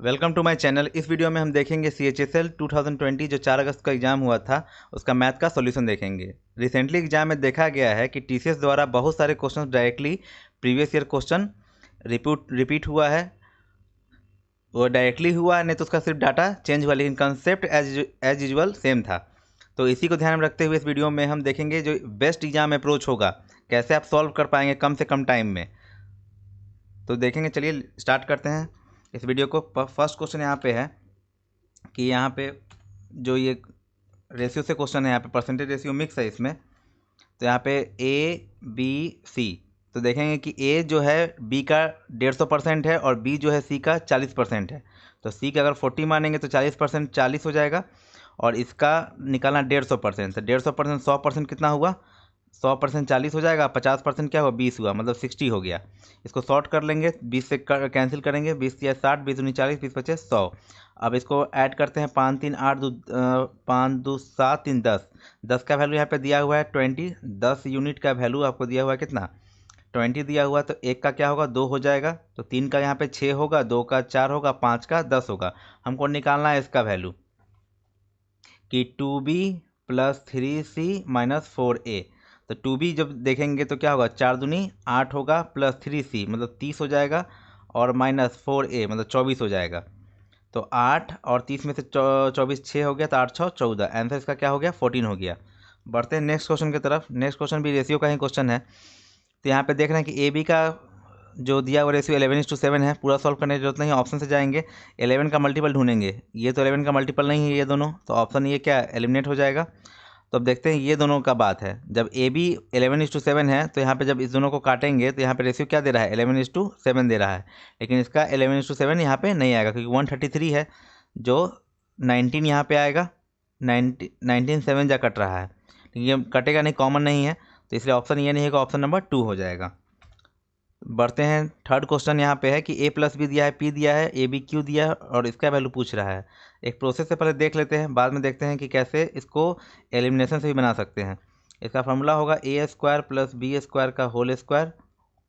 Welcome to my channel. इस video में हम देखेंगे CHSL 2020 जो 4 अगस्त का एग्ज़ाम हुआ था उसका मैथ का सॉल्यूशन देखेंगे। रिसेंटली एग्जाम में देखा गया है कि TCS द्वारा बहुत सारे question directly previous year question repeat हुआ है। वो डायरेक्टली हुआ है, नहीं तो उसका सिर्फ डाटा चेंज हुआ, लेकिन कंसेप्ट एज यूजुअल सेम था। तो इसी को ध्यान में रखते हुए इस वीडियो में हम देखेंगे जो बेस्ट एग्जाम अप्रोच होगा, कैसे आप सॉल्व कर पाएंगे कम से कम टाइम में। तो देखेंगे, चलिए स्टार्ट करते हैं इस वीडियो को। फर्स्ट क्वेश्चन यहाँ पे है कि यहाँ पे जो ये रेशियो से क्वेश्चन है, यहाँ पे परसेंटेज रेशियो मिक्स है इसमें। तो यहाँ पे A B C, तो देखेंगे कि A जो है B का 150% है और B जो है C का 40% है। तो C का अगर 40 मानेंगे तो 40% 40 हो जाएगा, और इसका निकालना 150%। तो 150% 100% कितना हुआ? 100% 40 हो जाएगा, 50% क्या हुआ? 20 हुआ, मतलब 60 हो गया। इसको शॉर्ट कर लेंगे, 20 से कैंसिल करेंगे, 20 या 60, 20 दूनी 40, 20 बचे 100। अब इसको ऐड करते हैं, 5 3 8 2 5 2 7 3 10। 10 का वैल्यू यहाँ पे दिया हुआ है 20। 10 यूनिट का वैल्यू आपको दिया हुआ है कितना? 20 दिया हुआ। तो एक का क्या होगा? 2 हो जाएगा। तो 3 का यहाँ पे 6 होगा, 2 का 4 होगा, 5 का 10 होगा। हमको निकालना है इसका वैल्यू कि 2B plus 3C minus 4A। तो 2B जब देखेंगे तो क्या होगा? 4 दूनी 8 होगा, प्लस 3C मतलब 30 हो जाएगा, और माइनस 4A मतलब 24 हो जाएगा। तो 8 और 30 में से 24 6 हो गया, तो 8 6 14। आंसर इसका क्या हो गया? 14 हो गया। बढ़ते हैं नेक्स्ट क्वेश्चन की तरफ। नेक्स्ट क्वेश्चन भी रेशियो का ही क्वेश्चन है। तो यहाँ पे देख रहे हैं कि AB का जो दिया हुआ रेशियो 11:7 है। पूरा सॉल्व करने की जरूरत नहीं, ऑप्शन से जाएंगे, 11 का मल्टीपल ढूंढेंगे। ये तो 11 का मल्टीपल नहीं है ये दोनों, तो ऑप्शन ये क्या एलिमिनेट हो जाएगा। तो अब देखते हैं ये दोनों का बात है। जब AB 11:7 है तो यहाँ पे जब इस दोनों को काटेंगे तो यहाँ पे रेशियो क्या दे रहा है? 11:7 दे रहा है। लेकिन इसका 11:7 यहाँ पे नहीं आएगा, क्योंकि 133 है, जो 19 यहाँ पे आएगा। 19 7 जा कट रहा है, लेकिन ये कटेगा नहीं, कॉमन नहीं है, तो इसलिए ऑप्शन ये नहीं होगा, ऑप्शन नंबर 2 हो जाएगा। बढ़ते हैं, थर्ड क्वेश्चन यहाँ पे है कि A प्लस बी दिया है, P दिया है, AB Q दिया है, और इसका वैल्यू पूछ रहा है। एक प्रोसेस से पहले देख लेते हैं, बाद में देखते हैं कि कैसे इसको एलिमिनेशन से भी बना सकते हैं। इसका फॉर्मूला होगा A² प्लस B² का होल स्क्वायर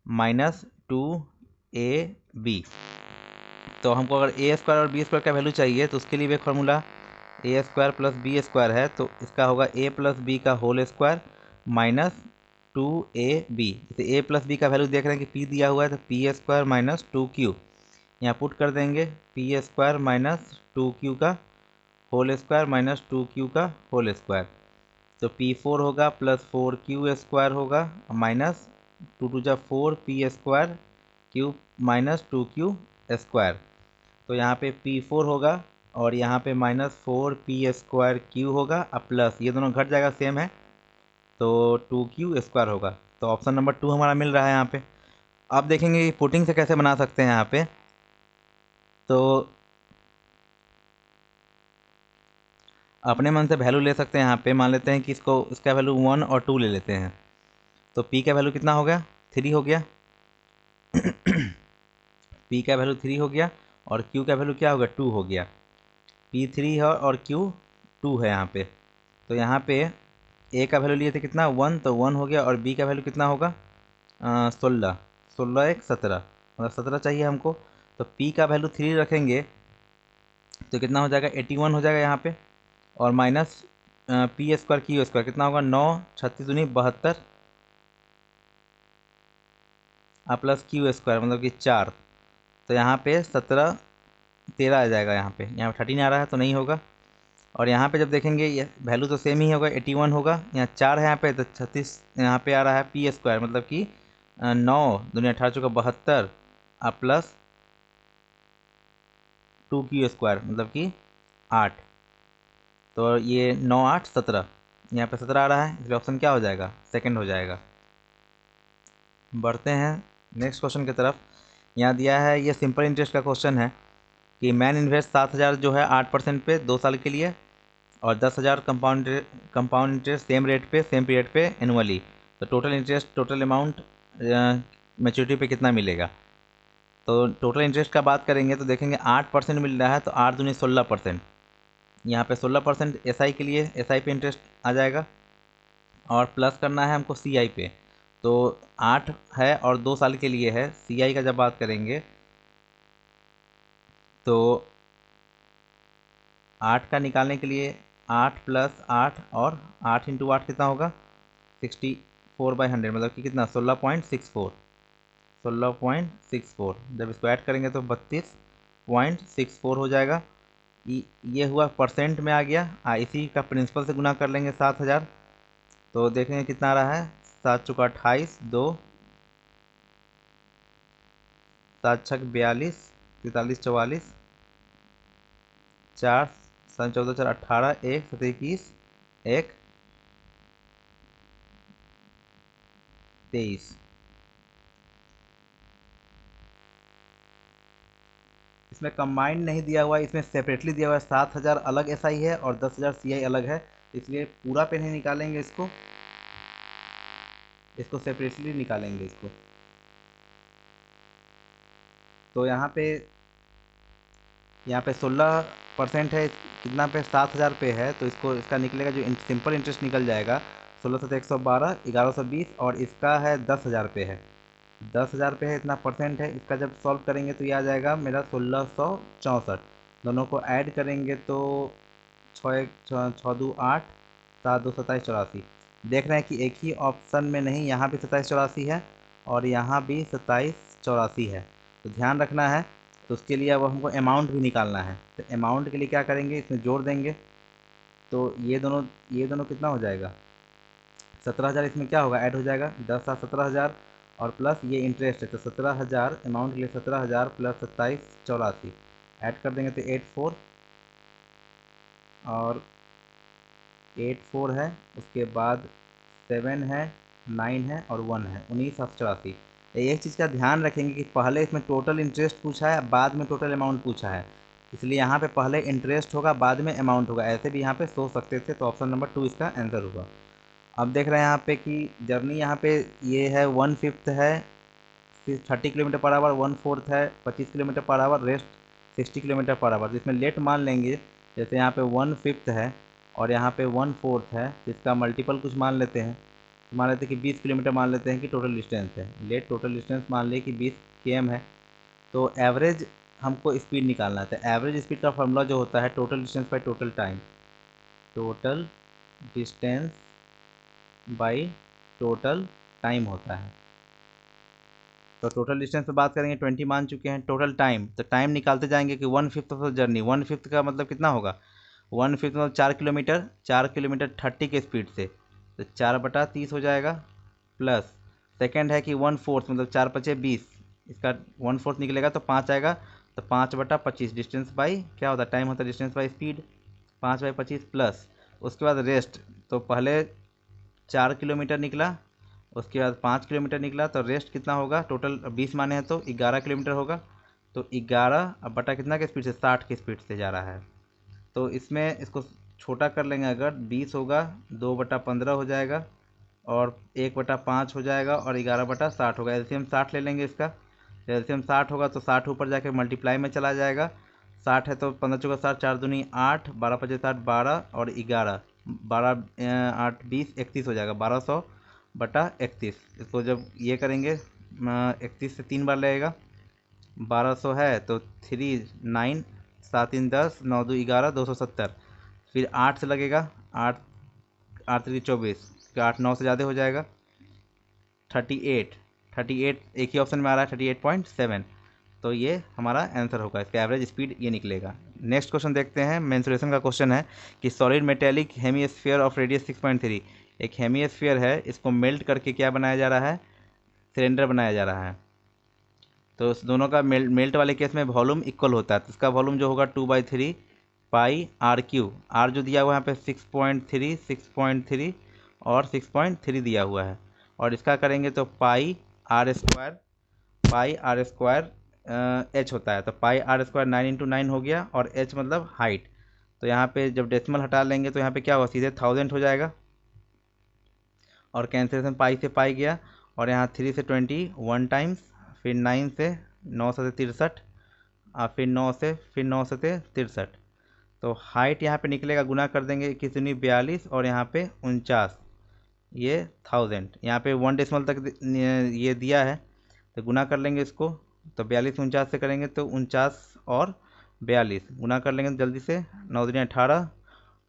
माइनस 2AB। तो हमको अगर A² और B² का वैल्यू चाहिए तो उसके लिए भी एक फार्मूला A² प्लस B² है, तो इसका होगा A प्लस बी का होल स्क्वायर माइनस 2AB। जैसे A प्लस बी का वैल्यू देख रहे हैं कि P दिया हुआ है, तो P² माइनस 2Q यहाँ पुट कर देंगे। P² माइनस 2Q का होल स्क्वायर माइनस 2Q का होल स्क्वायर, तो P4 होगा प्लस 4Q² होगा माइनस 2 2 जा 4P² क्यूब माइनस 2Q²। तो यहाँ पे P4 होगा और यहाँ पे माइनस 4P² होगा, अब प्लस ये दोनों घट जाएगा, सेम है, तो 2Q² होगा। तो ऑप्शन नंबर 2 हमारा मिल रहा है यहाँ पे। अब देखेंगे पुटिंग से कैसे बना सकते हैं यहाँ पे। तो अपने मन से वैल्यू ले सकते हैं। यहाँ पे मान लेते हैं कि इसका वैल्यू 1 और 2 ले लेते हैं। तो P का वैल्यू कितना हो गया? 3 हो गया। P का वैल्यू 3 हो गया, और Q का वैल्यू क्या हो गया? 2 हो गया। P 3 है और Q 2 है यहाँ पे। तो यहाँ पे A का वैल्यू लिए थे कितना? 1, तो 1 हो गया, और B का वैल्यू कितना होगा? 16। 16 1 17, मतलब 17 चाहिए हमको। तो P का वैल्यू 3 रखेंगे तो कितना हो जाएगा? 81 हो जाएगा यहाँ पे, और माइनस P² कितना होगा? 9 36 दूनी 72, प्लस Q² मतलब कि 4। तो यहाँ पे 17 13 आ जाएगा। यहाँ पे 13 आ रहा है तो नहीं होगा। और यहाँ पे जब देखेंगे ये वैल्यू तो सेम ही होगा, 81 होगा। यहाँ 4 है यहाँ पे, तो 36 यहाँ पे आ रहा है P² मतलब कि 9 दूनी 18 चौका 72, प्लस 2Q² मतलब कि 8। तो ये 9 8 17, यहाँ पे 17 आ रहा है, इसलिए ऑप्शन क्या हो जाएगा? सेकंड हो जाएगा। बढ़ते हैं नेक्स्ट क्वेश्चन की तरफ। यहाँ दिया है, ये सिंपल इंटरेस्ट का क्वेश्चन है कि मैन इन्वेस्ट 7,000 जो है 8% पे 2 साल के लिए, और 10,000 कंपाउंड इंटरेस्ट सेम रेट पे सेम पीरियड पे एनुअली। तो total interest, total amount maturity पे कितना मिलेगा? तो टोटल इंटरेस्ट का बात करेंगे तो देखेंगे 8% मिल रहा है, तो 8 दूनी 16%। यहाँ पे 16% SI के लिए, SI पे इंटरेस्ट आ जाएगा, और प्लस करना है हमको CI पे। तो 8 है और 2 साल के लिए है। CI का जब बात करेंगे तो 8 का निकालने के लिए 8 + 8 और 8 × 8 कितना होगा 64/100 मतलब कि कितना 16.64 16.64। जब इसको ऐड करेंगे तो 32.64 हो जाएगा। ये हुआ परसेंट में आ गया। इसी का प्रिंसिपल से गुना कर लेंगे 7000 तो देखेंगे कितना आ रहा है 7 × 28 2 7 × 6 42 43 44 4 7 14 4 18 1 7 21 1 23। इसमें कंबाइंड नहीं दिया हुआ है, इसमें सेपरेटली दिया हुआ है। 7000 अलग एसआई है और 10000 सीआई अलग है, इसलिए पूरा पे नहीं निकालेंगे इसको सेपरेटली निकालेंगे इसको। तो यहाँ पे 16% है, कितना पे 7000 पे है, तो इसका निकलेगा जो सिंपल इंटरेस्ट निकल जाएगा 16 से 112 1120 और इसका है 10000 पे है 10000 पे है, इतना परसेंट है। इसका जब सॉल्व करेंगे तो ये आ जाएगा मेरा 1664। दोनों को ऐड करेंगे तो 6 2 8 7 2 27 84। देख रहे हैं कि एक ही ऑप्शन में नहीं, यहाँ भी 27 84 है और यहाँ भी 27 84 है, तो ध्यान रखना है। तो उसके लिए अब हमको अमाउंट भी निकालना है, तो अमाउंट के लिए क्या करेंगे इसमें जोड़ देंगे। तो ये दोनों कितना हो जाएगा 17000, इसमें क्या होगा ऐड हो जाएगा 10 7 17000 और प्लस ये इंटरेस्ट है तो 17000 अमाउंट के लिए 17000 + 27 84 ऐड कर देंगे तो 84 और 84 है, उसके बाद 7 है 9 है और 1 है 1984। एक चीज़ का ध्यान रखेंगे कि पहले इसमें टोटल इंटरेस्ट पूछा है, बाद में टोटल अमाउंट पूछा है, इसलिए यहाँ पे पहले इंटरेस्ट होगा बाद में अमाउंट होगा, ऐसे भी यहाँ पे सोच सकते थे। तो ऑप्शन नंबर 2 इसका आंसर होगा। अब देख रहे हैं यहाँ पे कि जर्नी यहाँ पे ये है 1/5 है 30 किलोमीटर पर आवर, 1/4 है 25 kilometre per hour, rest 60 kilometre per hour. तो इसमें लेट मान लेंगे, जैसे यहाँ पे 1/5 है और यहाँ पे 1/4 है, तो इसका मल्टीपल कुछ मान लेते हैं। मान लेते हैं कि 20 किलोमीटर मान लेते हैं कि टोटल डिस्टेंस है। लेट टोटल डिस्टेंस मान लिए कि 20 km है। तो एवरेज हमको स्पीड निकालना है, तो एवरेज स्पीड का फॉर्मूला जो होता है total distance by total time, total distance by total time होता है। तो टोटल डिस्टेंस पे बात करेंगे 20 मान चुके हैं। टोटल टाइम, तो टाइम निकालते जाएंगे कि 1/5 ऑफ द जर्नी, 1/5 का मतलब कितना होगा 1/5 मतलब 4 किलोमीटर, 4 किलोमीटर 30 के स्पीड से, तो 4/30 हो जाएगा। प्लस सेकेंड है कि 1/4 मतलब 4 × 5 = 20, इसका 1/4 निकलेगा तो 5 आएगा, तो 5/25 डिस्टेंस बाई क्या होता है टाइम होता है डिस्टेंस बाई स्पीड 5/25 प्लस उसके बाद रेस्ट। तो पहले 4 किलोमीटर निकला, उसके बाद 5 किलोमीटर निकला, तो रेस्ट कितना होगा टोटल 20 माने हैं तो 11 किलोमीटर होगा। तो 11 अब बटा कितना के स्पीड से 60 की स्पीड से जा रहा है। तो इसमें इसको छोटा कर लेंगे, अगर 20 होगा 2/15 हो जाएगा और 1/5 हो जाएगा और 11/60 होगा। एलसीएम 60 ले लेंगे इसका, एलसीएम 60 होगा तो 60 ऊपर जाके मल्टीप्लाई में चला जाएगा। 60 है तो 15 × 60 4 दूनी 8 12 × 5 = 60 12 और 11 12 8 20 31 हो जाएगा 1200/31। इसको जब ये करेंगे 31 से 3 बार लगेगा 1200 है तो 3 9 7 3 10 9 2 11 270। फिर 8 से लगेगा 8 8 3 24, 8 9 से ज़्यादा हो जाएगा 38 एक ही ऑप्शन में आ रहा है 38.7। तो ये हमारा आंसर होगा, इसका एवरेज स्पीड ये निकलेगा। नेक्स्ट क्वेश्चन देखते हैं। मेंसुरेशन का क्वेश्चन है कि solid metallic hemisphere of radius 6.3, एक हेमीस्फीयर है, इसको मेल्ट करके क्या बनाया जा रहा है सिलेंडर बनाया जा रहा है। तो उस दोनों का मेल्ट वाले केस में वॉल्यूम इक्वल होता है, तो इसका वॉल्यूम जो होगा 2/3 पाई r³ r जो दिया हुआ है यहाँ पे 6.3 6.3 और 6.3 दिया हुआ है, और इसका करेंगे तो पाई r² h होता है, तो पाई r² 9 × 9 हो गया और h मतलब हाइट। तो यहाँ पे जब डेसिमल हटा लेंगे तो यहाँ पे क्या होगा सीधे 1000 हो जाएगा और कैंसिलेशन पाई से पाई गया, और यहाँ 3 से 20 1 टाइम्स, फिर 9 से 9 से 63 और फिर 9 से 63। तो हाइट यहाँ पे निकलेगा, गुना कर देंगे 21 दूनी 42 और यहाँ पे 49, ये 1000, यहाँ पे 1 डेसिमल तक ये दिया है, तो गुना कर लेंगे इसको। तो 42 49 से करेंगे तो 49 और 42 गुना कर लेंगे जल्दी से, 9 दूनी 18,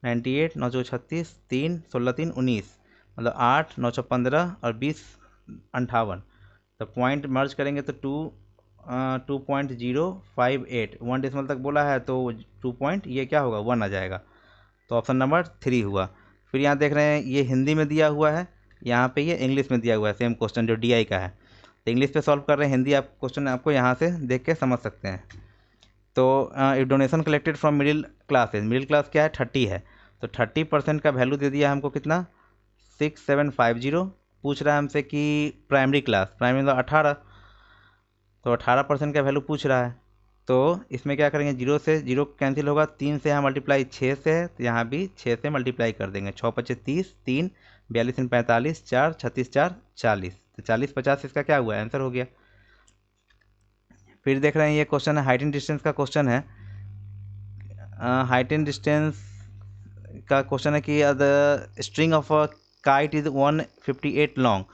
98, 9 चौके 36, 3, 16 3 19, मतलब 8, 9 चौके 15 और 20 58। तो पॉइंट मर्ज करेंगे तो 2.058, 1 डेसिमल तक बोला है तो 2 पॉइंट ये क्या होगा 1 आ जाएगा। तो ऑप्शन नंबर 3 हुआ। फिर यहाँ देख रहे हैं ये हिंदी में दिया हुआ है, यहाँ पे ये इंग्लिश में दिया हुआ है, सेम क्वेश्चन जो DI का है। तो इंग्लिश पे सॉल्व कर रहे हैं, हिंदी आप क्वेश्चन आपको यहाँ से देख के समझ सकते हैं। तो if donation collected from middle classes, middle class क्या है 30 है, तो 30% का वैल्यू दे दिया हमको कितना 6750। पूछ रहा है हमसे कि प्राइमरी क्लास, प्राइमरी मतलब 18, तो 18% का वैल्यू पूछ रहा है। तो इसमें क्या करेंगे, 0 से 0 कैंसिल होगा, 3 से यहाँ मल्टीप्लाई 6 से है, तो यहाँ भी 6 से मल्टीप्लाई कर देंगे, 6 पच्चे 30, 3 42 45, 4 36 4 40, तो 40 50 इसका क्या हुआ, आंसर हो गया। फिर देख रहे हैं ये क्वेश्चन है, हाइट एंड डिस्टेंस का क्वेश्चन है। हाइट एंड डिस्टेंस का क्वेश्चन है कि the string of a kite is 158 long.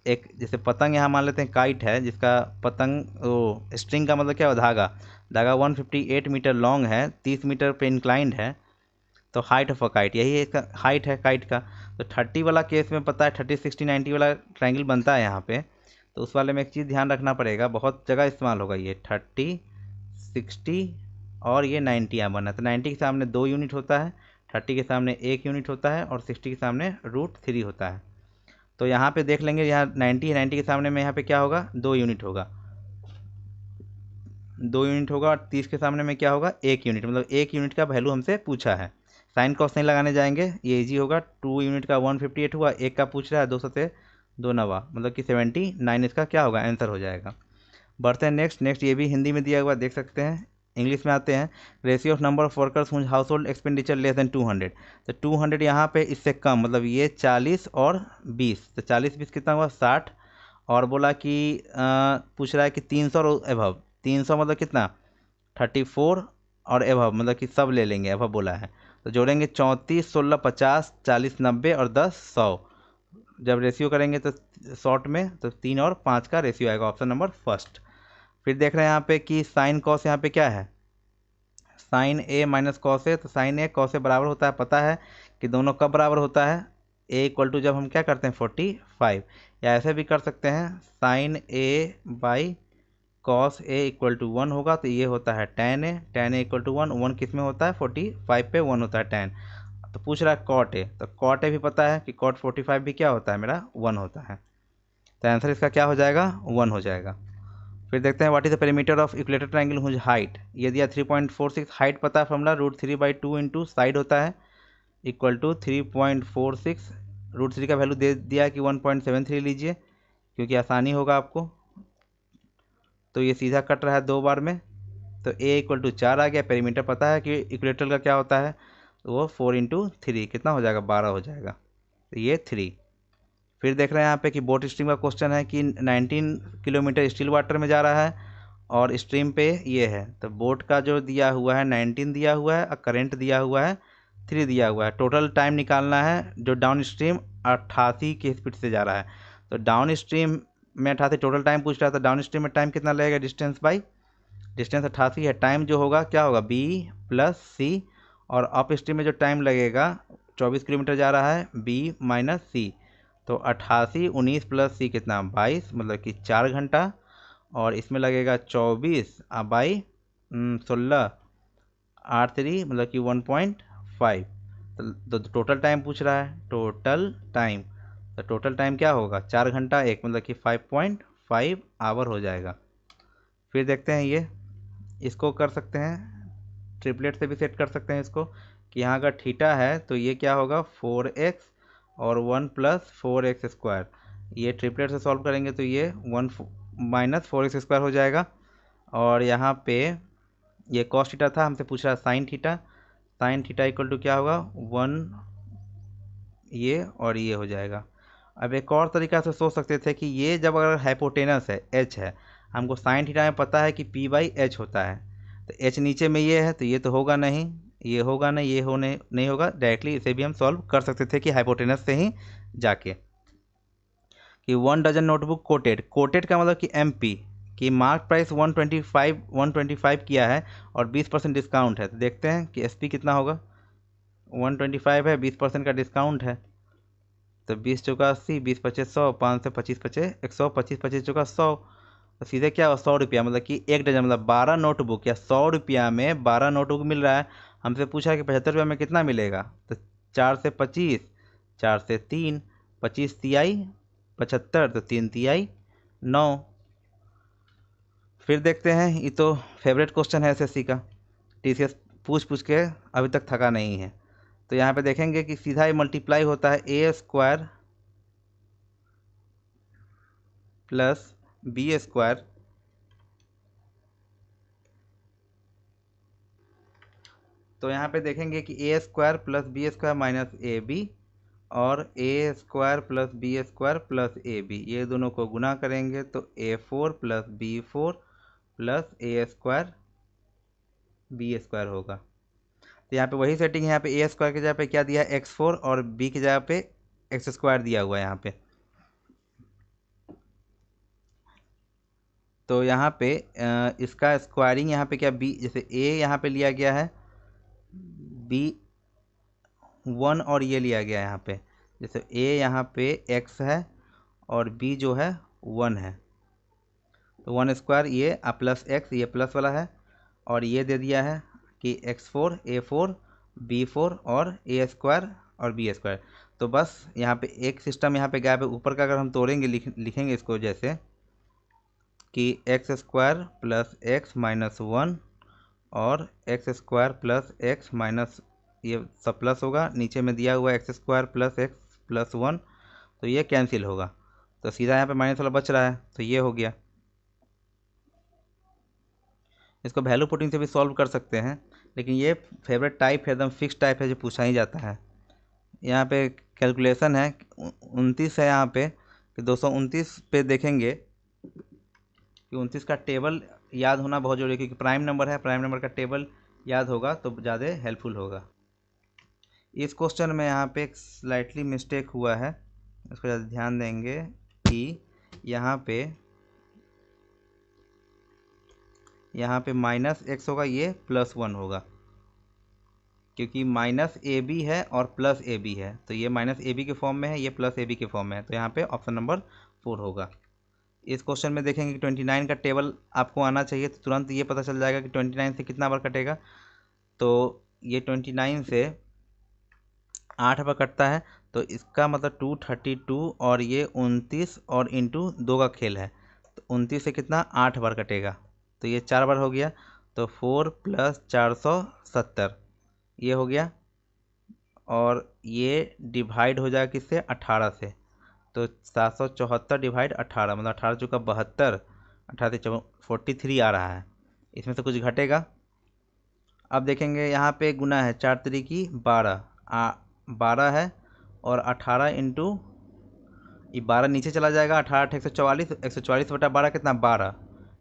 एक जैसे पतंग यहाँ मान लेते हैं काइट है, जिसका पतंग वो स्ट्रिंग का मतलब क्या हो, धागा, धागा 158 मीटर लॉन्ग है, 30 मीटर पे इंक्लाइंड है। तो हाइट ऑफ अ काइट, यही एक हाइट है काइट का। तो 30 वाला केस में पता है 30 60 90 वाला ट्रायंगल बनता है यहाँ पे, तो उस वाले में एक चीज़ ध्यान रखना पड़ेगा, बहुत जगह इस्तेमाल होगा ये 30 60 और ये 90 यहाँ बना। तो 90 के सामने 2 यूनिट होता है, 30 के सामने 1 यूनिट होता है और 60 के सामने √3 होता है। तो यहाँ पे देख लेंगे, यहाँ 90 है, 90 के सामने में यहाँ पे क्या होगा 2 यूनिट होगा, 2 यूनिट होगा, और 30 के सामने में क्या होगा 1 यूनिट, मतलब 1 यूनिट का वैल्यू हमसे पूछा है। साइन कॉस नहीं लगाने जाएंगे, ये इजी होगा। 2 यूनिट का 158 हुआ, 1 का पूछ रहा है, 200 से 2 नवा, मतलब कि 79 इसका क्या होगा, आंसर हो जाएगा। बढ़ते हैं नेक्स्ट ये भी हिंदी में दिया हुआ देख सकते हैं। इंग्लिश में आते हैं, ratio of number of workers whose household expenditure less than 200। तो 200 यहाँ पे इससे कम, मतलब ये 40 और 20, तो 40 20 कितना हुआ 60। और बोला कि पूछ रहा है कि 300 और एभव, 300 मतलब कितना 34 और एभव मतलब कि सब ले लेंगे, एभव बोला है। तो जोड़ेंगे 34 16 50 40 90 और 10 100। जब रेशियो करेंगे तो शॉर्ट में तो 3 और 5 का रेशियो आएगा, ऑप्शन नंबर फर्स्ट। फिर देख रहे हैं यहाँ पे कि साइन कॉस यहाँ पे क्या है, sign A minus cos A. तो साइन ए कॉस ए बराबर होता है, पता है कि दोनों कब बराबर होता है, ए इक्वल टू जब हम क्या करते हैं 45, या ऐसे भी कर सकते हैं sine A by cos A equal to 1 होगा, तो ये होता है tan ए, tan ए इक्वल टू 1, 1 किस में होता है 45 पे 1 होता है tan। तो पूछ रहा है कॉट ए, तो कॉट ए भी पता है कि कॉट 45 भी क्या होता है मेरा 1 होता है। तो आंसर इसका क्या हो जाएगा 1 हो जाएगा। फिर देखते हैं what is the perimeter of equilateral triangle whose height, ये दिया 3.46, हाइट पता है फॉर्मूला √3/2 इंटू साइड होता है इक्वल टू 3.46, √3 का वैल्यू दे दिया कि 1.73 लीजिए क्योंकि आसानी होगा आपको। तो ये सीधा कट रहा है 2 बार में, तो a इक्वल टू 4 आ गया। पेरीमीटर पता है कि इक्विलेटरल का क्या होता है, तो वो 4 इंटू 3 कितना हो जाएगा 12 हो जाएगा, तो ये 3। फिर देख रहे हैं यहाँ पे कि बोट स्ट्रीम का क्वेश्चन है कि 19 किलोमीटर स्टिल वाटर में जा रहा है और स्ट्रीम पे ये है। तो बोट का जो दिया हुआ है 19 दिया हुआ है और करंट दिया हुआ है 3 दिया हुआ है। टोटल टाइम निकालना है, जो डाउन स्ट्रीम 88 की स्पीड से जा रहा है। तो डाउन स्ट्रीम में 88 टोटल टाइम पूछ रहा था, डाउन स्ट्रीम में टाइम कितना लगेगा, डिस्टेंस बाई डिस्टेंस 88 है, टाइम जो होगा क्या होगा b प्लस सी, और अप स्ट्रीम में जो टाइम लगेगा 24 किलोमीटर जा रहा है b माइनस सी। तो 88 19 प्लस सी कितना 22, मतलब कि 4 घंटा, और इसमें लगेगा 24 बाई 16 8 3 मतलब कि 1.5। तो टोटल टाइम पूछ रहा है, टोटल टाइम, तो टोटल टाइम क्या होगा 4 घंटा 1 मतलब कि 5.5 आवर हो जाएगा। फिर देखते हैं ये, इसको कर सकते हैं ट्रिपलेट से भी सेट कर सकते हैं इसको, कि यहाँ अगर थीटा है तो ये क्या होगा 4x और 1 प्लस 4x स्क्वायर। ये ट्रिपलेट से सॉल्व करेंगे तो ये 1 माइनस 4x स्क्वायर हो जाएगा। और यहाँ पे ये कॉस थीटा था, हमसे पूछ रहा है sine theta, sine theta equal to क्या होगा 1 ये और ये हो जाएगा। अब एक और तरीका से सोच सकते थे कि ये जब अगर हाइपोटेनस है h है, हमको साइन थीटा में पता है कि p/h होता है, तो h नीचे में ये है तो ये तो होगा नहीं, ये होगा नहीं, ये होने नहीं होगा, डायरेक्टली इसे भी हम सॉल्व कर सकते थे कि हाइपोटेनस से ही जाके। कि 1 डजन नोटबुक कोटेड, कोटेड का मतलब कि MP, कि मार्क प्राइस 125 किया है और 20% डिस्काउंट है, तो देखते हैं कि एसपी कितना होगा। 125 है, 20% का डिस्काउंट है, तो 20 चौका 80, 20 पचे 100, 5 से 25 पचे 100, 25 25 चौका 100, तो सीधे क्या हुआ 100 रुपया, मतलब कि एक डजन मतलब 12 नोटबुक या 100 रुपया में 12 नोटबुक मिल रहा है। हमसे पूछा कि 75 रुपये में कितना मिलेगा, तो 4 से 25, 4 से 3, 25 तिहाई 75, तो 3 तिहाई 9। फिर देखते हैं, ये तो फेवरेट क्वेश्चन है एसएससी का, टीसीएस पूछ के अभी तक थका नहीं है। तो यहाँ पे देखेंगे कि सीधा ही मल्टीप्लाई होता है A square plus B square, तो यहाँ पे देखेंगे कि A square plus B square minus A B और A square plus B square plus A B, ये दोनों को गुना करेंगे तो A4 plus B4 plus A square B square होगा। तो यहाँ पे वही सेटिंग है, यहाँ पे ए स्क्वायर की जगह पे क्या दिया है x4 और बी की जगह पे एक्स स्क्वायर दिया हुआ है यहाँ पे। तो यहाँ पे इसका स्क्वायरिंग यहाँ पे क्या बी, जैसे ए यहाँ पे लिया गया है B1 और ये लिया गया है यहाँ पे, जैसे ए यहाँ पे x है और b जो है 1 है, तो 1 स्क्वायर ये प्लस x, ये प्लस वाला है, और ये दे दिया है कि x4 A4 B4 और a स्क्वायर और b स्क्वायर। तो बस यहाँ पे एक सिस्टम यहाँ पे गया है, ऊपर का अगर हम तोड़ेंगे लिखेंगे इसको जैसे कि x square plus x minus 1 और x square plus x minus, ये सब प्लस होगा, नीचे में दिया हुआ x square plus x plus 1, तो ये कैंसिल होगा, तो सीधा यहाँ पे माइनस वाला बच रहा है, तो ये हो गया। इसको वैल्यू पुटिंग से भी सॉल्व कर सकते हैं, लेकिन ये फेवरेट टाइप है, एकदम फिक्स टाइप है जो पूछा ही जाता है। यहाँ पे कैलकुलेशन है 29 है यहाँ पे, कि 229 पे देखेंगे कि 29 का टेबल याद होना बहुत जरूरी है, क्योंकि प्राइम नंबर है, प्राइम नंबर का टेबल याद होगा तो ज़्यादा हेल्पफुल होगा। इस क्वेश्चन में यहाँ पे एक स्लाइटली मिस्टेक हुआ है, इसको ज़्यादा ध्यान देंगे कि यहाँ पे माइनस एक्स होगा, ये प्लस 1 होगा, क्योंकि माइनस ए बी है और प्लस ए बी है, तो ये माइनस ए बी के फॉर्म में है, ये प्लस ए बी के फॉर्म में है, तो यहाँ पे ऑप्शन नंबर 4 होगा। इस क्वेश्चन में देखेंगे कि 29 का टेबल आपको आना चाहिए, तो तुरंत ये पता चल जाएगा कि 29 से कितना बार कटेगा, तो ये 29 से 8 बार कटता है, तो इसका मतलब 232 और ये 29 और इंटू 2 का खेल है, तो 29 से कितना 8 बार कटेगा, तो ये 4 बार हो गया, तो 4 प्लस 470 ये हो गया, और ये डिवाइड हो जाएगा किससे 18 से, तो 774 डिवाइड 18 मतलब 18 चौका 72, 18 से 43 आ रहा है, इसमें से कुछ घटेगा। अब देखेंगे यहाँ पे गुना है 4 त्रिकी 12, 12 है और 18 इंटू ये 12 नीचे चला जाएगा, 18 144, 144 बटा 12 कितना 12,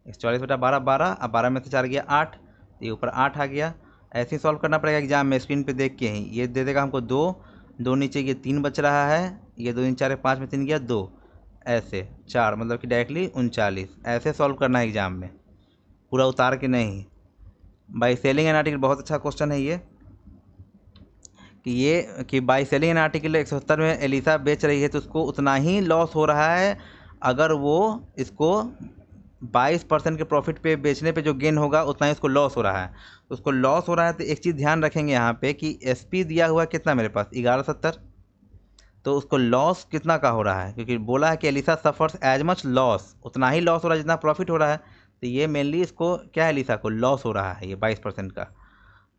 144 बटा 12 12, अब 12 में से 4 गया 8, ये ऊपर 8 आ गया। ऐसे ही सॉल्व करना पड़ेगा एग्जाम में, स्क्रीन पे देख के ही ये दे देगा हमको 2 नीचे ये 3 बच रहा है, ये 2 3 4 5 में 3 गया 2, ऐसे 4 मतलब कि डायरेक्टली 39, ऐसे सॉल्व करना है एग्जाम में, पूरा उतार के नहीं। बाई सेलिंग एन आर्टिकल बहुत अच्छा क्वेश्चन है ये, कि बाई सेलिंग एन आर्टिकल 170 में एलिसा बेच रही है, तो उसको उतना ही लॉस हो रहा है अगर वो इसको 22% के प्रॉफिट पे बेचने पे जो गेन होगा उतना ही उसको लॉस हो रहा है, तो उसको लॉस हो रहा है। तो एक चीज़ ध्यान रखेंगे यहाँ पे कि एसपी दिया हुआ कितना मेरे पास 1170, तो उसको लॉस कितना का हो रहा है, क्योंकि बोला है कि Elisa suffers as much loss, उतना ही लॉस हो रहा है जितना प्रॉफिट हो रहा है, तो ये मेनली इसको क्या है एलिसा को लॉस हो रहा है ये 22% का,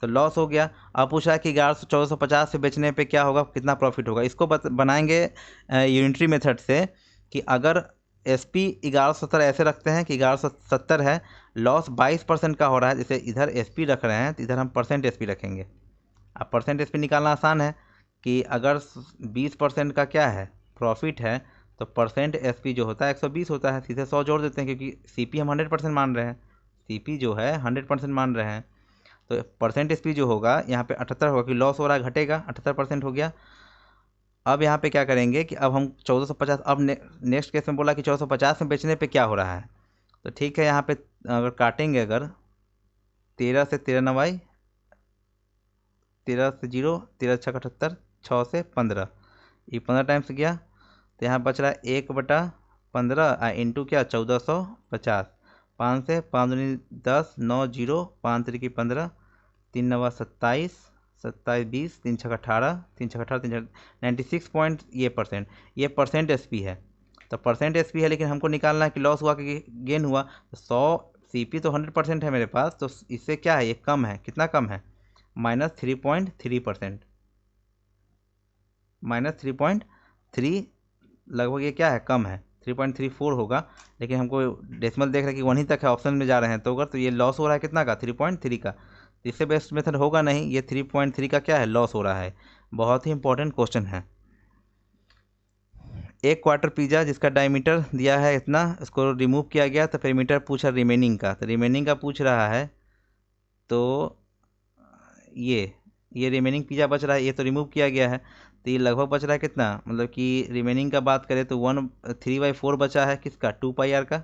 तो लॉस हो गया। अब पूछा है कि 1450 से बेचने पे क्या होगा, कितना प्रॉफिट होगा, इसको बनाएंगे यूनिटरी मेथड से, कि अगर SP 1170 ऐसे रखते हैं कि 1170 है, लॉस 22% का हो रहा है, जैसे इधर SP रख रहे हैं तो इधर हम परसेंट SP रखेंगे। अब परसेंट SP निकालना आसान है कि अगर 20% का क्या है प्रॉफिट है, तो परसेंट SP जो होता है 120 होता है, सीधे 100 जोड़ देते हैं, क्योंकि CP हम 100% मान रहे हैं, CP जो है 100% मान रहे हैं, तो परसेंट SP जो होगा यहाँ पे 78 होगा, कि लॉस हो रहा है घटेगा, 78% हो गया। अब यहाँ पे क्या करेंगे कि अब हम 1450, अब नेक्स्ट केस में बोला कि 1450 में बेचने पे क्या हो रहा है, तो ठीक है, यहाँ पे अगर काटेंगे, अगर 13 से 13 नवाई 13 से 0, 13 छः 78, 6 से 15, ये 15 टाइम्स गया, तो यहाँ बच रहा है 1/15 इंटू क्या 1450, 5 से 5 दूनी 10, 9 0, 5 3 की 15, 3 नवा 27, 27 20, 3 छः 18, 3 छः 18, 3 96 पॉइंट ये परसेंट एसपी है। तो परसेंट एसपी है, लेकिन हमको निकालना है कि लॉस हुआ कि गेन हुआ। तो 100 सीपी तो 100% है मेरे पास, तो इससे क्या है, ये कम है, कितना कम है, -3.3%, -3.3, लगभग ये क्या है, कम है, 3.34 होगा। लेकिन हमको डेसिमल देख रहे हैं कि वहीं तक है, ऑप्शन में जा रहे हैं, तो अगर तो ये लॉस हो रहा है कितना का, 3.3 का। तो इससे बेस्ट मेथड होगा नहीं, ये 3.3 का क्या है, लॉस हो रहा है। बहुत ही इंपॉर्टेंट क्वेश्चन है। एक क्वार्टर पिज़्ज़ा जिसका डायमीटर दिया है इतना, इसको रिमूव किया गया, तो फिर मीटर पूछा रिमेनिंग का, तो रिमेनिंग का पूछ रहा है। तो ये रिमेनिंग पिज़्ज़ा बच रहा है, ये तो रिमूव किया गया है, तो ये लगभग बच रहा है कितना, मतलब कि रिमेनिंग का बात करें तो 1/3/4 बचा है किसका, 2πr का।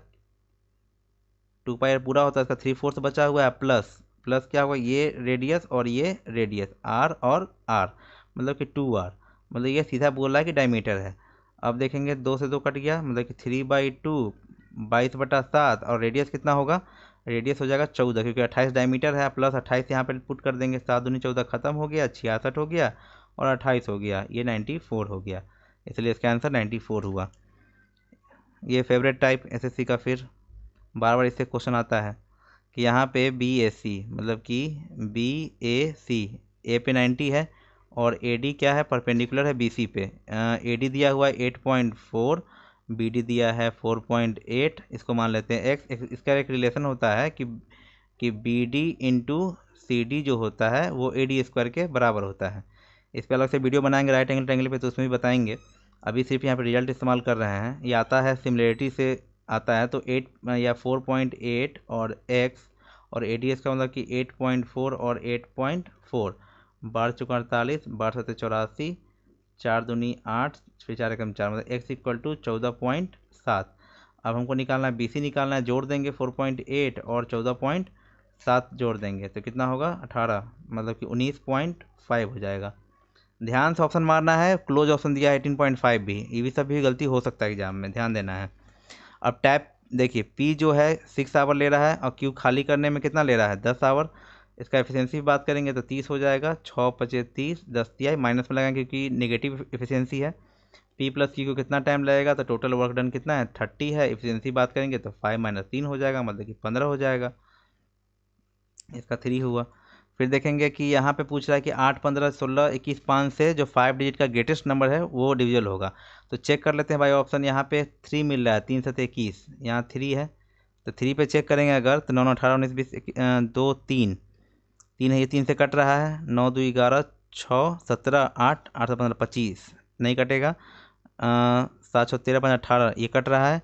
2πr पूरा होता है, इसका 3/4 बचा हुआ है, प्लस प्लस क्या होगा, ये रेडियस और ये रेडियस r और r, मतलब कि 2r, मतलब ये सीधा बोल रहा है कि डायमीटर है। अब देखेंगे 2 से 2 कट गया, मतलब कि 3/2, 22/7, और रेडियस कितना होगा, रेडियस हो जाएगा 14, क्योंकि 28 डायमीटर है, प्लस 28 यहाँ पे पुट कर देंगे, 7 दूनी 14 खत्म हो गया, 66 हो गया, और 28 हो गया, ये 94 हो गया, इसलिए इसका आंसर 94 हुआ। ये फेवरेट टाइप एसएससी का, फिर बार बार इससे क्वेश्चन आता है कि यहाँ पे BAC, मतलब कि BAC, ए पे 90 है और AD क्या है, परपेंडिकुलर है BC पे। AD दिया हुआ है 8.4, BD दिया है 4.8, इसको मान लेते हैं x। इसका एक रिलेशन होता है कि BD इंटू CD जो होता है वो AD² के बराबर होता है। इस पर अलग से वीडियो बनाएंगे राइट एंगल ट्रायंगल पे, तो उसमें भी बताएंगे। अभी सिर्फ यहाँ पे रिजल्ट इस्तेमाल कर रहे हैं। ये आता है सिमिलरिटी से आता है, तो 8 या 4.8 और x और ADS का मतलब कि 8.4 और 8.4, 12 चौका 48, 12 सत्ते 84, 4 दूनी 8, फिर 4 एकम 4, मतलब x = 14.7। अब हमको निकालना है BC निकालना है, जोड़ देंगे 4.8 और 14.7 जोड़ देंगे तो कितना होगा 18, मतलब कि 19.5 हो जाएगा। ध्यान से ऑप्शन मारना है, क्लोज ऑप्शन दिया है 18.5 भी, ये भी सब भी गलती हो सकता है एग्जाम में, ध्यान देना है। अब टैप देखिए, P जो है 6 आवर ले रहा है और Q खाली करने में कितना ले रहा है, 10 आवर। इसका एफिशिएंसी बात करेंगे तो 30 हो जाएगा, 6 × 30, 10 तिहाई, माइनस में लगाएंगे क्योंकि नेगेटिव एफिशिएंसी है। P + Q को कितना टाइम लगेगा, तो टोटल वर्क डन कितना है 30 है, एफिशिएंसी बात करेंगे तो 5 - 3 हो जाएगा, मतलब कि 15 हो जाएगा, इसका 3 हुआ। फिर देखेंगे कि यहाँ पे पूछ रहा है कि 8 15 16 21 5 से जो 5 डिजिट का ग्रेटेस्ट नंबर है वो डिविजल होगा। तो चेक कर लेते हैं भाई, ऑप्शन यहाँ पे 3 मिल रहा है, 3 7 21, यहाँ 3 है, तो 3 पे चेक करेंगे अगर, तो 9 9 18 19 20 2 3 3 है, ये 3 से कट रहा है, 9 2 11 6 17 8 8 15 25 नहीं कटेगा, 7 6 13 5 18 ये कट रहा है,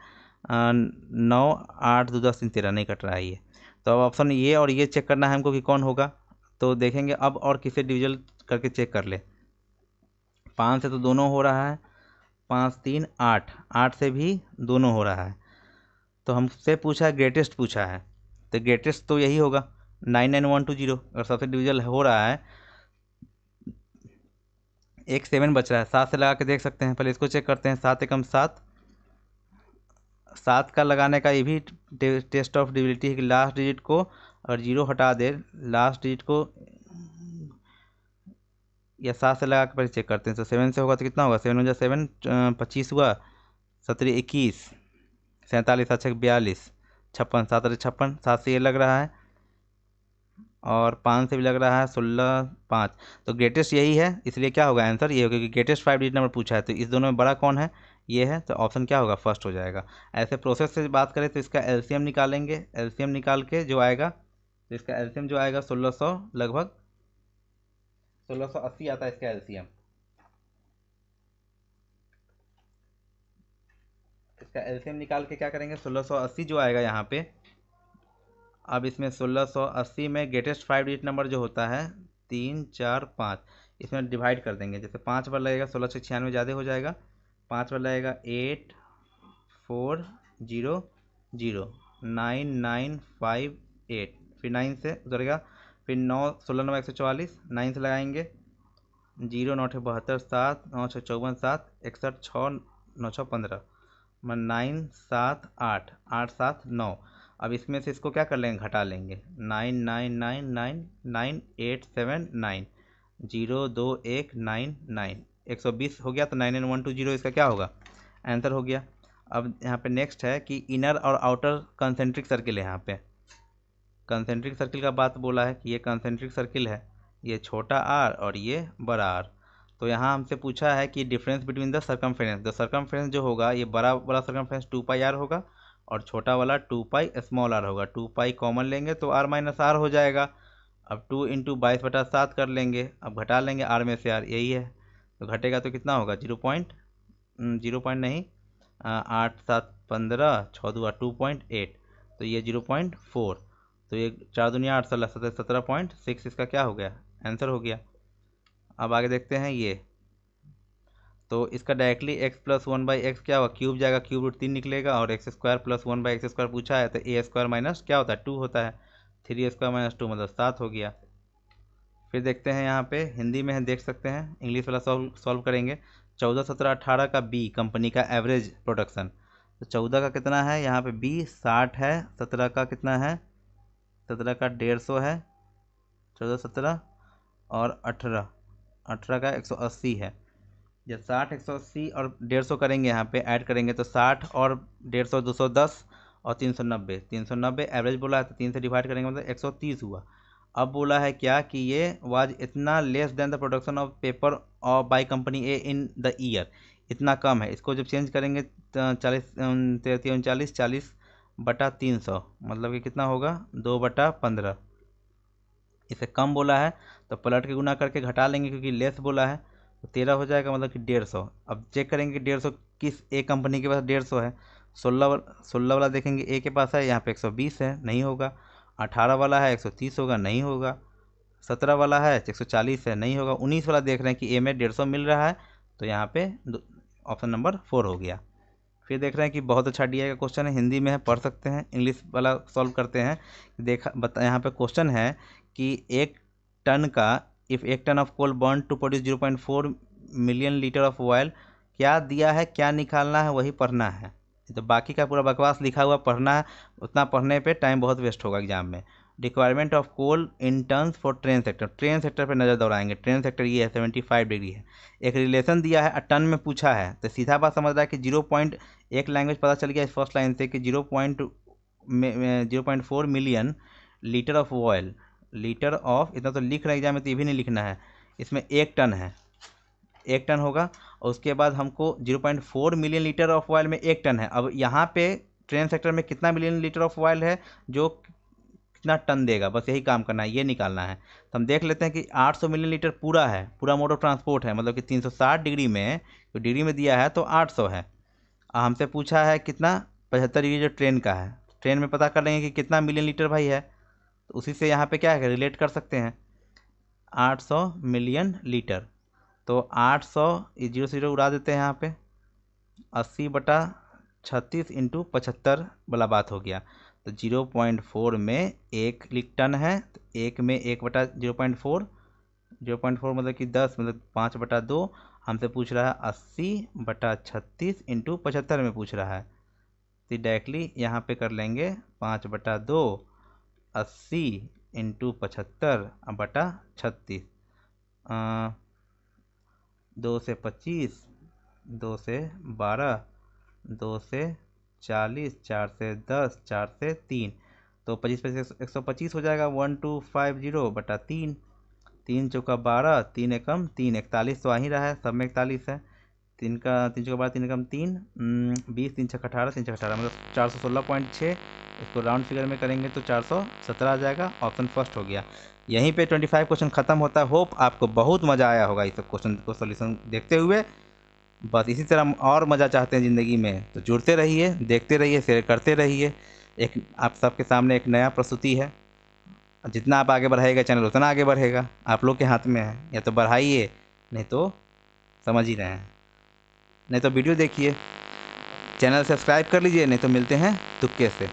9 8 2 10 3 13 नहीं कट रहा है ये। तो अब ऑप्शन ये और ये चेक करना है हमको कि कौन होगा। तो देखेंगे अब और किसे डिविजल करके चेक कर ले। 5 से तो दोनों हो रहा है, 5 3 8, 8 से भी दोनों हो रहा है। तो हमसे पूछा है ग्रेटेस्ट पूछा है, तो ग्रेटेस्ट तो यही होगा 99120। अगर सबसे डिविजल हो रहा है, एक 7 बच रहा है, 7 से लगा के देख सकते हैं, पहले इसको चेक करते हैं। 7 एकम 7, 7 का लगाने का ये भी टेस्ट ऑफ डिविजिबिलिटी है कि लास्ट डिजिट को अगर 0 हटा दे, लास्ट डिजिट को, या 7 से लगा के पहले चेक करते हैं। तो 7 से होगा तो कितना होगा, 7 × 7 25 हुआ, 17 21, 47 7 42, 56 7 56, 7 से ये लग रहा है और 5 से भी लग रहा है, 16 5। तो ग्रेटेस्ट यही है, इसलिए क्या होगा आंसर ये होगा, क्योंकि ग्रेटेस्ट 5 डिजिट नंबर पूछा है, तो इस दोनों में बड़ा कौन है, ये है, तो ऑप्शन क्या होगा, फर्स्ट हो जाएगा। ऐसे प्रोसेस से बात करें तो इसका एलसीएम निकालेंगे, एलसीएम निकाल के जो आएगा, तो इसका एलसीएम जो आएगा 1600, लगभग 1680 आता है इसका एलसीएम। इसका एलसीएम निकाल के क्या करेंगे, 1680 जो आएगा यहाँ पे। अब इसमें 1680 में ग्रेटेस्ट 5 डिजिट नंबर जो होता है 3 4 5, इसमें डिवाइड कर देंगे। जैसे 5 बार लगेगा 16 से 96 ज़्यादा हो जाएगा, 5 बार लगेगा 8 4 0 0, 9958, फिर 9 से उधरेगा, फिर 9 16 9 144, 9 से लगाएंगे 0 9 72 7 9 6 54 7 61 6 9 6 15, 9 7 8 8 7 9। अब इसमें से इसको क्या कर लेंगे, घटा लेंगे, 9 9 9 9 9 8 7 9 0 2 1 9 9, 120 हो गया। तो 99120 इसका क्या होगा, आंसर हो गया। अब यहाँ पे नेक्स्ट है कि इनर और आउटर कंसेंट्रिक सर्किल है। यहाँ पे कंसेंट्रिक सर्किल का बात बोला है कि ये कंसेंट्रिक सर्किल है, ये छोटा आर और ये बड़ा आर। तो यहाँ हमसे पूछा है कि डिफरेंस बिटवीन द सर्कमफ्रेंस जो होगा, ये बड़ा वाला सर्कमफ्रेंस 2 पाई आर होगा और छोटा वाला 2 पाई स्मॉल आर होगा। 2 पाई कॉमन लेंगे तो आर माइनस आर हो जाएगा। अब 2 इंटू 22/7 कर लेंगे, अब घटा लेंगे आर में से आर, यही है। तो घटेगा तो कितना होगा, 0 पॉइंट नहीं, 8 7 15 6 2 2.8, तो ये 0.4। तो ये 4 दूनिया 8 16 17.6 इसका क्या हो गया, आंसर हो गया। अब आगे देखते हैं ये, तो इसका डायरेक्टली x + 1/x क्या होगा, क्यूब जाएगा, क्यूब √3 निकलेगा, और x² + 1/x² पूछा है तो a² माइनस क्या होता है 2 होता है, 3a² - 2 मतलब 7 हो गया। फिर देखते हैं यहाँ पे हिंदी में है, देख सकते हैं, इंग्लिश वाला सॉल्व करेंगे। 14 17 18 का बी कंपनी का एवरेज प्रोडक्शन, तो 14 का कितना है, यहाँ पे बी 60 है, 17 का कितना है, 17 का 150 है, 14 17 और 18 का 180 है। जब 60 180 और 150 करेंगे, यहाँ पे ऐड करेंगे तो 60 और 150 210 और 390 एवरेज बोला है, तो 3 से डिवाइड करेंगे मतलब 130 हुआ। अब बोला है क्या कि ये वाज इतना less than the production of paper और by company A in the year, इतना कम है। इसको जब चेंज करेंगे 40/300 मतलब कि कितना होगा 2/15। इसे कम बोला है तो पलट के गुना करके घटा लेंगे, क्योंकि लेस बोला है, तो 13 हो जाएगा मतलब कि 150। अब चेक करेंगे कि 150 किस ए कंपनी के पास 150 है। 16 वाला देखेंगे ए के पास है, यहाँ पे 120 है, नहीं होगा। 18 वाला है 130 होगा, नहीं होगा। 17 वाला है 140 है, नहीं होगा। 19 वाला देख रहे हैं कि ए में 150 मिल रहा है, तो यहाँ पे ऑप्शन नंबर 4 हो गया। फिर देख रहे हैं कि बहुत अच्छा DI का क्वेश्चन है, हिंदी में है, पढ़ सकते हैं। इंग्लिश वाला सॉल्व करते हैं। यहाँ पे क्वेश्चन है कि एक ton of coal burn to produce 0.4 million litre of oil, क्या दिया है, क्या निकालना है, वही पढ़ना है। तो बाकी का पूरा बकवास लिखा हुआ पढ़ना है, उतना पढ़ने पे टाइम बहुत वेस्ट होगा एग्जाम में। Requirement of coal in turns for train sector पे नज़र दौड़ाएंगे। ट्रेन सेक्टर ये है 75 डिग्री है। एक रिलेशन दिया है, टन में पूछा है, तो सीधा बात समझ रहा है कि 0.1 लैंग्वेज पता चल गया इस फर्स्ट लाइन से कि 0.4 million litre of oil, litre of, इतना तो लिख रहे हैं एग्जाम में, तो ये भी नहीं लिखना है। इसमें 1 टन है, 1 टन होगा, और उसके बाद हमको 0.4 मिलियन लीटर ऑफ ऑयल में 1 टन है। अब यहाँ पे ट्रेन सेक्टर में कितना मिलियन लीटर ऑफ ऑयल है, जो कितना टन देगा, बस यही काम करना है, ये निकालना है। तो हम देख लेते हैं कि 800 मिलियन लीटर पूरा है, पूरा मोड ऑफ ट्रांसपोर्ट है, मतलब कि 360 डिग्री में, तो डिग्री में दिया है तो 800 है। हमसे पूछा है कितना, 75 डिग्री जो ट्रेन का है, ट्रेन में पता कर लेंगे कि कितना मिलियन लीटर भाई है, तो उसी से यहाँ पे क्या है, रिलेट कर सकते हैं। 800 मिलियन लीटर, तो 800 0 से 0 उड़ा देते हैं यहाँ पे, 80/36 इंटू 75 वाला बात हो गया। तो 0.4 में 1 टन है, तो 1 में 1/0.4, 0.4 मतलब कि 10 मतलब 5/2। हमसे पूछ रहा है 80/36 इंटू 75 में पूछ रहा है, तो डायरेक्टली यहाँ पे कर लेंगे 5/2, 80 इंटू 75/36, 2 से 25, 2 से 12, 2 से 40, 4 से 10, 4 से 3, तो 25 125 हो जाएगा। 1250/3, 3 चौका 12, 3 एकम 3, 41 तो आ ही रहा है, सब में 41 है। 3 चौका 12, 3 एकम 3, 20, 3 छक्का 18, 3 छक्का 18 मतलब 416.6। इसको राउंड फिगर में करेंगे तो 417 आ जाएगा। ऑप्शन फर्स्ट हो गया। यहीं पे 25 क्वेश्चन खत्म होता है। होप आपको बहुत मज़ा आया होगा इस क्वेश्चन को सोल्यूशन देखते हुए। बस इसी तरह और मज़ा चाहते हैं ज़िंदगी में, तो जुड़ते रहिए, देखते रहिए, शेयर करते रहिए। एक आप सबके सामने एक नया प्रस्तुति है, जितना आप आगे बढ़ाएगा चैनल उतना आगे बढ़ेगा। आप लोग के हाथ में है, या तो बढ़ाइए, नहीं तो समझ ही रहे हैं, नहीं तो वीडियो देखिए, चैनल सब्सक्राइब कर लीजिए, नहीं तो मिलते हैं तुक्के से।